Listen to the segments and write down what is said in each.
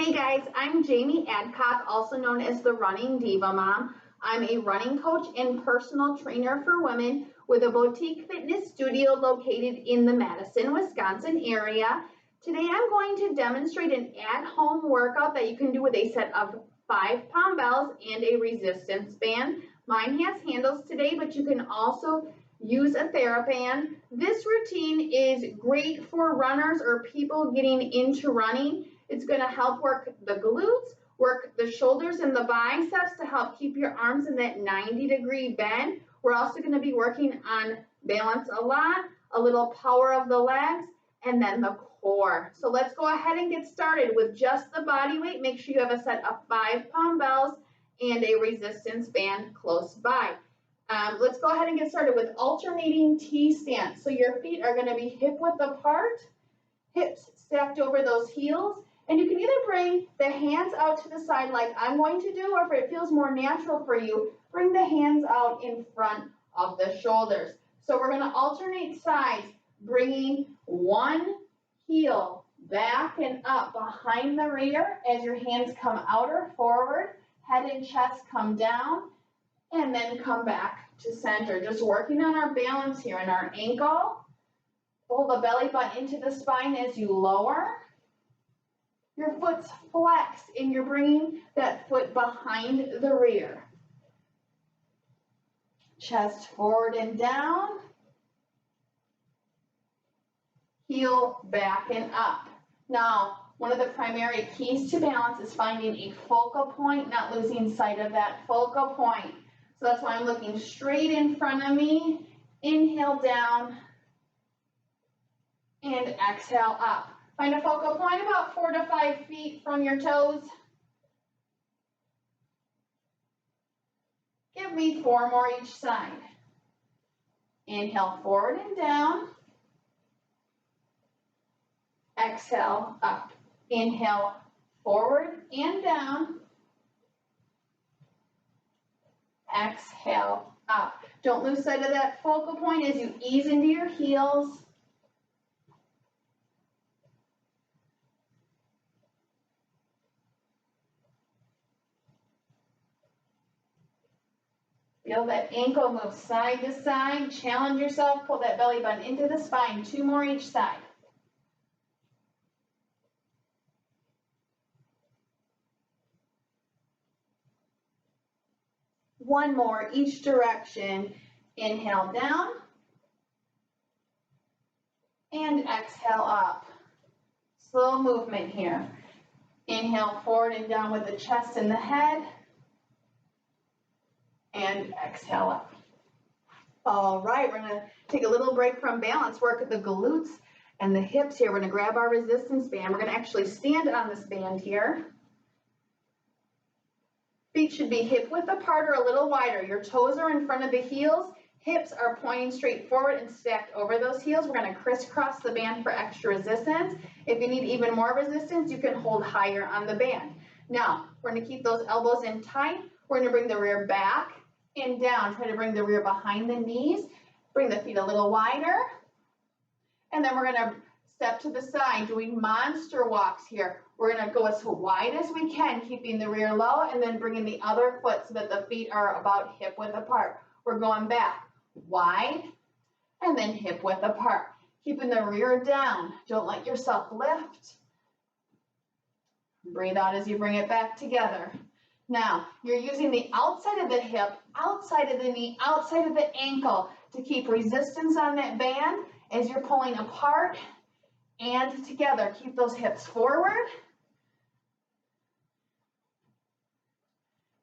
Hey guys, I'm Jamie Adcock, also known as the Running Diva Mom. I'm a running coach and personal trainer for women with a boutique fitness studio located in the Madison, Wisconsin area. Today I'm going to demonstrate an at-home workout that you can do with a set of 5 dumbbells and a resistance band. Mine has handles today, but you can also use a TheraBand. This routine is great for runners or people getting into running. It's going to help work the glutes, work the shoulders and the biceps to help keep your arms in that 90-degree bend. We're also going to be working on balance a lot, a little power of the legs, and then the core. So let's go ahead and get started with just the body weight. Make sure you have a set of 5 dumbbells and a resistance band close by. Let's go ahead and get started with alternating T stance. So your feet are going to be hip width apart, hips stacked over those heels. And you can either bring the hands out to the side like I'm going to do, or if it feels more natural for you, bring the hands out in front of the shoulders. So we're going to alternate sides, bringing one heel back and up behind the rear as your hands come out or forward, head and chest come down, and then come back to center. Just working on our balance here in our ankle. Pull the belly button into the spine as you lower. Your foot's flexed and you're bringing that foot behind the rear. Chest forward and down. Heel back and up. Now, one of the primary keys to balance is finding a focal point, not losing sight of that focal point. So that's why I'm looking straight in front of me. Inhale down and exhale up. Find a focal point about 4 to 5 feet from your toes. Give me 4 more each side. Inhale forward and down. Exhale up. Inhale forward and down. Exhale up. Don't lose sight of that focal point as you ease into your heels. Feel that ankle move side to side. Challenge yourself. Pull that belly button into the spine. 2 more each side. One more each direction. Inhale down. And exhale up. Slow movement here. Inhale forward and down with the chest and the head. And exhale up. All right, we're going to take a little break from balance, work the glutes and the hips here. We're going to grab our resistance band. We're going to actually stand on this band here. Feet should be hip width apart or a little wider. Your toes are in front of the heels. Hips are pointing straight forward and stacked over those heels. We're going to crisscross the band for extra resistance. If you need even more resistance, you can hold higher on the band. Now, we're going to keep those elbows in tight. We're going to bring the rear back and down. Try to bring the rear behind the knees. Bring the feet a little wider. And then we're going to step to the side, doing monster walks here. We're going to go as wide as we can, keeping the rear low, and then bringing the other foot so that the feet are about hip width apart. We're going back, wide, and then hip width apart. Keeping the rear down. Don't let yourself lift. Breathe out as you bring it back together. Now, you're using the outside of the hip, outside of the knee, outside of the ankle to keep resistance on that band as you're pulling apart and together. Keep those hips forward.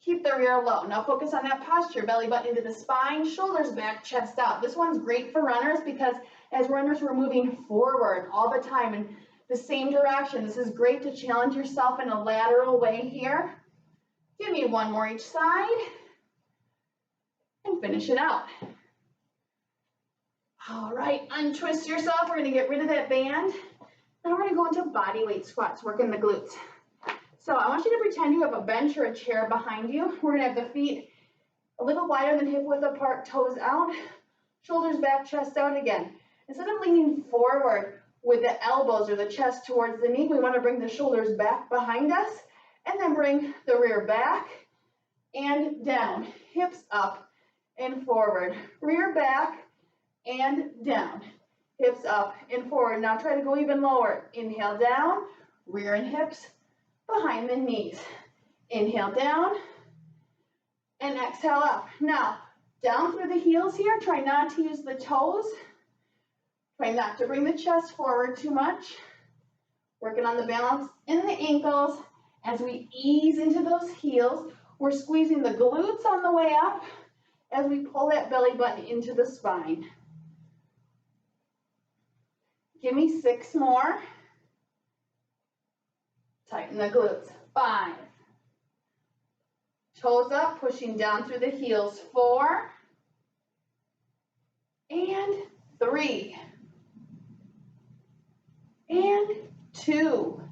Keep the rear low. Now focus on that posture, belly button into the spine, shoulders back, chest out. This one's great for runners because as runners, we're moving forward all the time in the same direction. This is great to challenge yourself in a lateral way here. Give me 1 more each side and finish it out. All right, untwist yourself. We're going to get rid of that band. Now we're going to go into body weight squats, working the glutes. So I want you to pretend you have a bench or a chair behind you. We're going to have the feet a little wider than hip width apart, toes out, shoulders back, chest out again. Instead of leaning forward, with the elbows or the chest towards the knee. We want to bring the shoulders back behind us and then bring the rear back and down, hips up and forward, rear back and down, hips up and forward. Now try to go even lower. Inhale down, rear and hips behind the knees. Inhale down and exhale up. Now down through the heels here. Try not to use the toes. Try not to bring the chest forward too much. Working on the balance in the ankles. As we ease into those heels, we're squeezing the glutes on the way up as we pull that belly button into the spine. Give me 6 more. Tighten the glutes. 5. Toes up, pushing down through the heels. 4. And 3. And 2.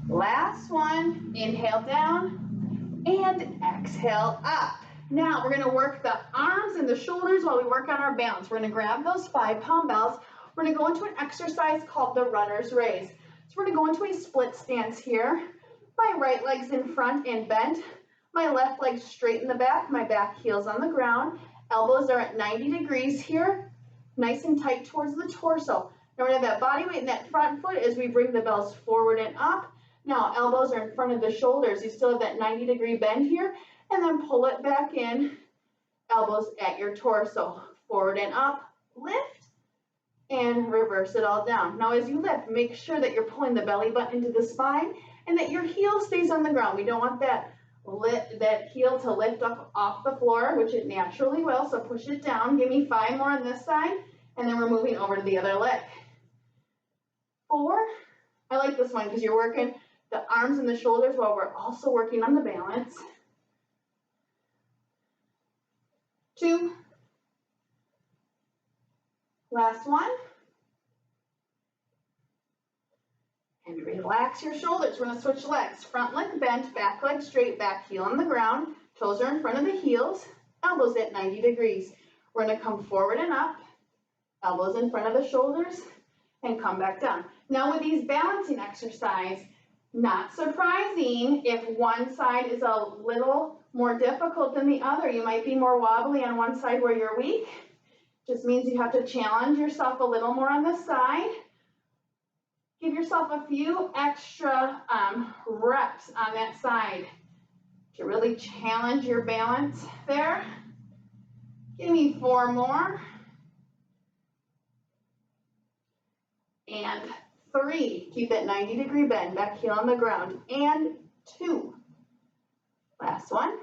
Last one. Inhale down and exhale up. Now we're going to work the arms and the shoulders while we work on our balance. We're going to grab those 5-pound bells. We're going to go into an exercise called the runner's raise. So we're going to go into a split stance here. My right leg's in front and bent. My left leg straight in the back. My back heel's on the ground. Elbows are at 90 degrees here, nice and tight towards the torso. Now we're going to have that body weight in that front foot as we bring the bells forward and up. Now elbows are in front of the shoulders. You still have that 90-degree bend here, and then pull it back in. Elbows at your torso, forward and up, lift, and reverse it all down. Now as you lift, make sure that you're pulling the belly button into the spine and that your heel stays on the ground. We don't want that heel to lift up off the floor, which it naturally will, so push it down. Give me 5 more on this side, and then we're moving over to the other leg. 4. I like this one because you're working the arms and the shoulders while we're also working on the balance. 2. Last one. And relax your shoulders. We're going to switch legs. Front leg bent, back leg straight, back heel on the ground. Toes are in front of the heels, elbows at 90 degrees. We're going to come forward and up, elbows in front of the shoulders, and come back down. Now with these balancing exercise, not surprising if one side is a little more difficult than the other. You might be more wobbly on one side where you're weak. Just means you have to challenge yourself a little more on this side. Give yourself a few extra reps on that side to really challenge your balance there. Give me 4 more. And 3. Keep that 90-degree bend, back heel on the ground. And 2. Last one.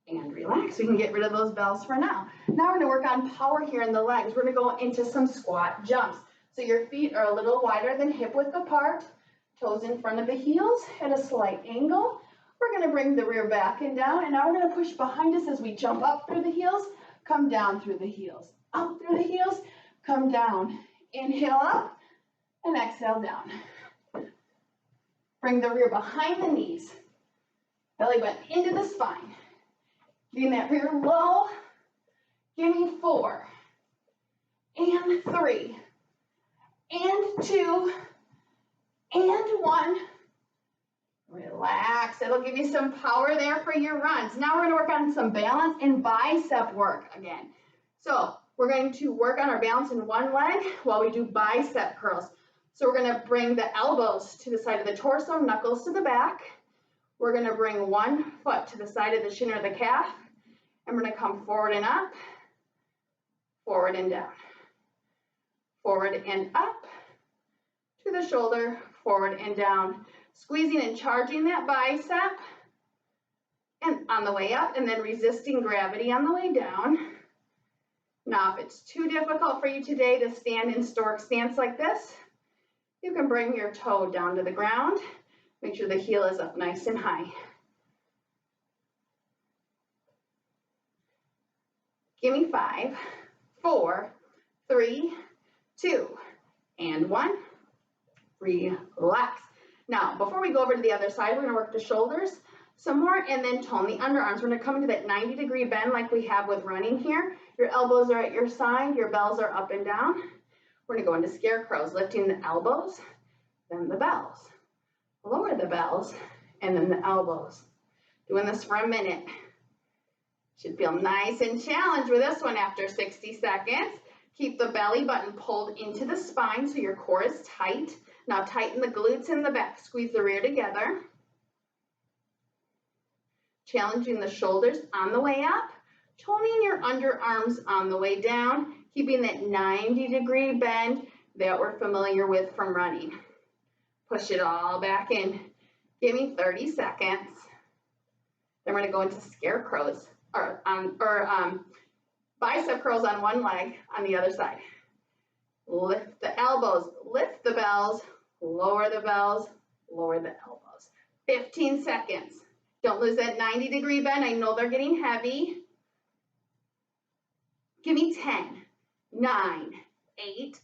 And relax. We can get rid of those bells for now. Now we're going to work on power here in the legs. We're going to go into some squat jumps. So your feet are a little wider than hip width apart. Toes in front of the heels at a slight angle. We're going to bring the rear back and down. And now we're going to push behind us as we jump up through the heels, come down through the heels. Up through the heels, come down. Inhale up and exhale down. Bring the rear behind the knees. Belly button into the spine. Getting that rear low. Give me 4. And 3. And 2. And 1. Relax. It'll give you some power there for your runs. Now we're going to work on some balance and bicep work again. So we're going to work on our balance in one leg while we do bicep curls. So we're going to bring the elbows to the side of the torso, knuckles to the back. We're going to bring one foot to the side of the shin or the calf. And we're going to come forward and up, forward and down, forward and up, to the shoulder, forward and down, squeezing and charging that bicep, and on the way up, and then resisting gravity on the way down. Now, if it's too difficult for you today to stand in stork stance like this, you can bring your toe down to the ground. Make sure the heel is up nice and high. Give me 5, 4, 3, 2, and 1. Relax. Now, before we go over to the other side, we're going to work the shoulders. Some more, and then tone the underarms. We're gonna come into that 90-degree bend like we have with running here. Your elbows are at your side, your bells are up and down. We're gonna go into scarecrows, lifting the elbows, then the bells. Lower the bells, and then the elbows. Doing this for a minute. Should feel nice and challenged with this one after 60 seconds. Keep the belly button pulled into the spine so your core is tight. Now tighten the glutes in the back, squeeze the rear together. Challenging the shoulders on the way up, toning your underarms on the way down, keeping that 90-degree bend that we're familiar with from running. Push it all back in. Give me 30 seconds. Then we're gonna go into scarecrows, or bicep curls on one leg, on the other side. Lift the elbows, lift the bells, lower the bells, lower the elbows. 15 seconds. Don't lose that 90-degree bend. I know they're getting heavy. Give me 10, 9, 8,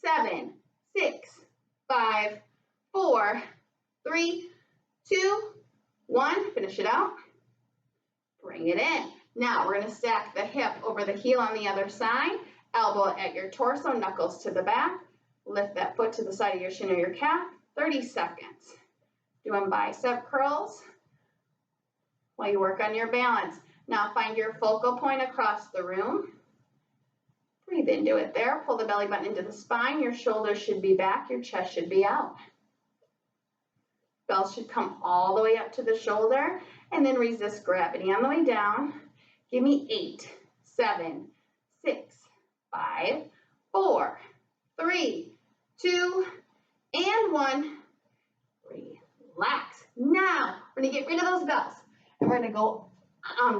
7, 6, 5, 4, 3, 2, 1. Finish it out. Bring it in. Now we're going to stack the hip over the heel on the other side. Elbow at your torso, knuckles to the back. Lift that foot to the side of your shin or your calf. 30 seconds. Doing bicep curls while you work on your balance. Now find your focal point across the room. Breathe into it there. Pull the belly button into the spine. Your shoulders should be back. Your chest should be out. Bells should come all the way up to the shoulder, and then resist gravity on the way down. Give me 8, 7, 6, 5, 4, 3, 2, and 1. Relax. Now, we're going to get rid of those bells. And we're going to go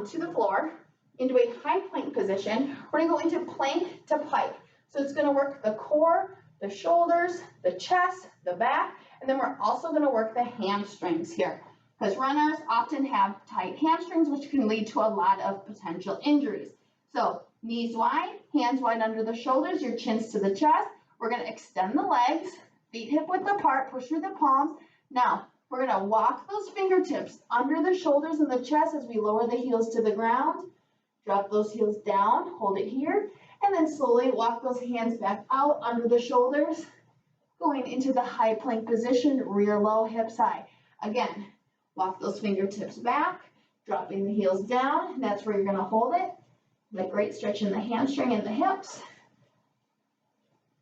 to the floor into a high plank position. We're going to go into plank to pike. So it's going to work the core, the shoulders, the chest, the back, and then we're also going to work the hamstrings here. Because runners often have tight hamstrings, which can lead to a lot of potential injuries. So knees wide, hands wide under the shoulders, your chins to the chest. We're going to extend the legs, feet hip width apart, push through the palms. Now, we're going to walk those fingertips under the shoulders and the chest as we lower the heels to the ground. Drop those heels down, hold it here, and then slowly walk those hands back out under the shoulders, going into the high plank position, rear low, hips high. Again, walk those fingertips back, dropping the heels down. That's where you're going to hold it. That great stretch in the hamstring and the hips.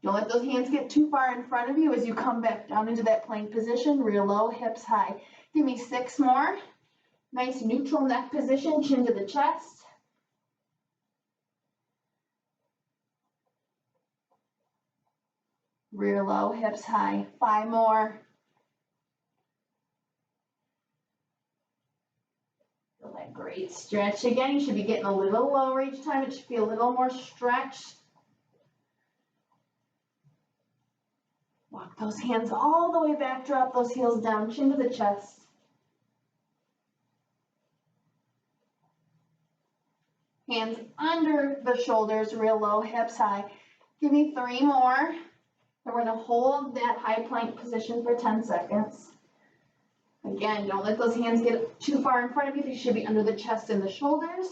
Don't let those hands get too far in front of you as you come back down into that plank position, rear low, hips high. Give me 6 more. Nice neutral neck position, chin to the chest. Rear low, hips high. 5 more. Feel that great stretch. Again, you should be getting a little lower each time. It should be a little more stretched. Walk those hands all the way back, drop those heels down, chin to the chest. Hands under the shoulders, real low, hips high. Give me 3 more. And we're going to hold that high plank position for 10 seconds. Again, don't let those hands get too far in front of you. They should be under the chest and the shoulders.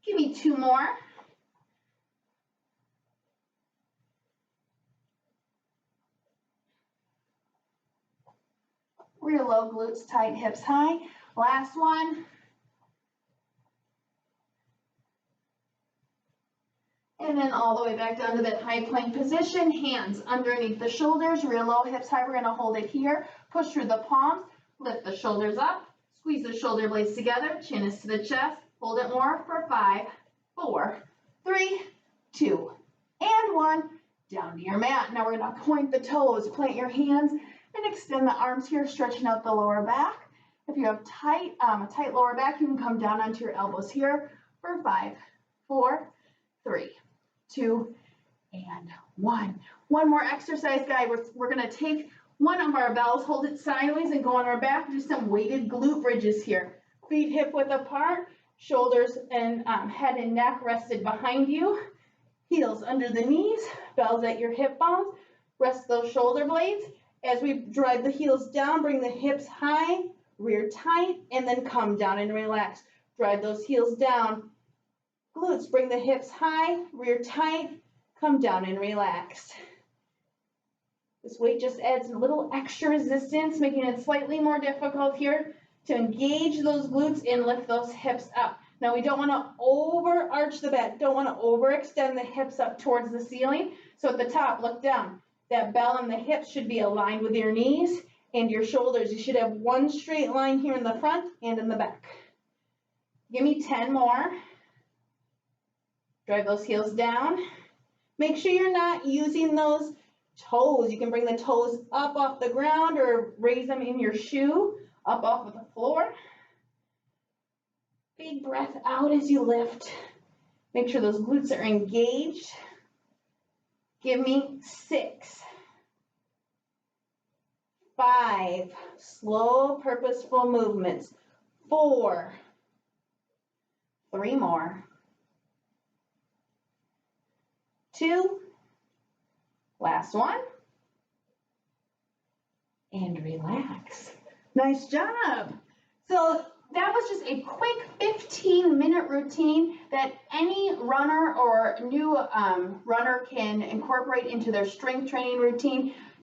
Give me 2 more. Rear low, glutes tight, hips high. Last one. And then all the way back down to that high plank position. Hands underneath the shoulders, rear low, hips high. We're going to hold it here. Push through the palms. Lift the shoulders up. Squeeze the shoulder blades together. Chin is to the chest. Hold it more for 5, 4, 3, 2, and 1. Down to your mat. Now we're going to point the toes. Plant your hands and extend the arms here, stretching out the lower back. If you have a tight lower back, you can come down onto your elbows here for 5, 4, 3, 2, and 1. One more exercise, guys. We're going to take one of our bells, hold it sideways, and go on our back. Do some weighted glute bridges here. Feet hip width apart, shoulders and head and neck rested behind you. Heels under the knees, bells at your hip bones. Rest those shoulder blades. As we drive the heels down, bring the hips high, rear tight, and then come down and relax. Drive those heels down. Glutes, bring the hips high, rear tight, come down and relax. This weight just adds a little extra resistance, making it slightly more difficult here to engage those glutes and lift those hips up. Now we don't want to overarch the back, don't want to overextend the hips up towards the ceiling. So at the top, look down. That bell and the hips should be aligned with your knees and your shoulders. You should have one straight line here in the front and in the back. Give me 10 more. Drive those heels down. Make sure you're not using those toes. You can bring the toes up off the ground or raise them in your shoe, up off of the floor. Big breath out as you lift. Make sure those glutes are engaged. Give me 6, 5, slow, purposeful movements. 4, 3 more. 2, last one, and relax. Nice job. So that was just a quick 15-minute routine that any runner or new runner can incorporate into their strength training routine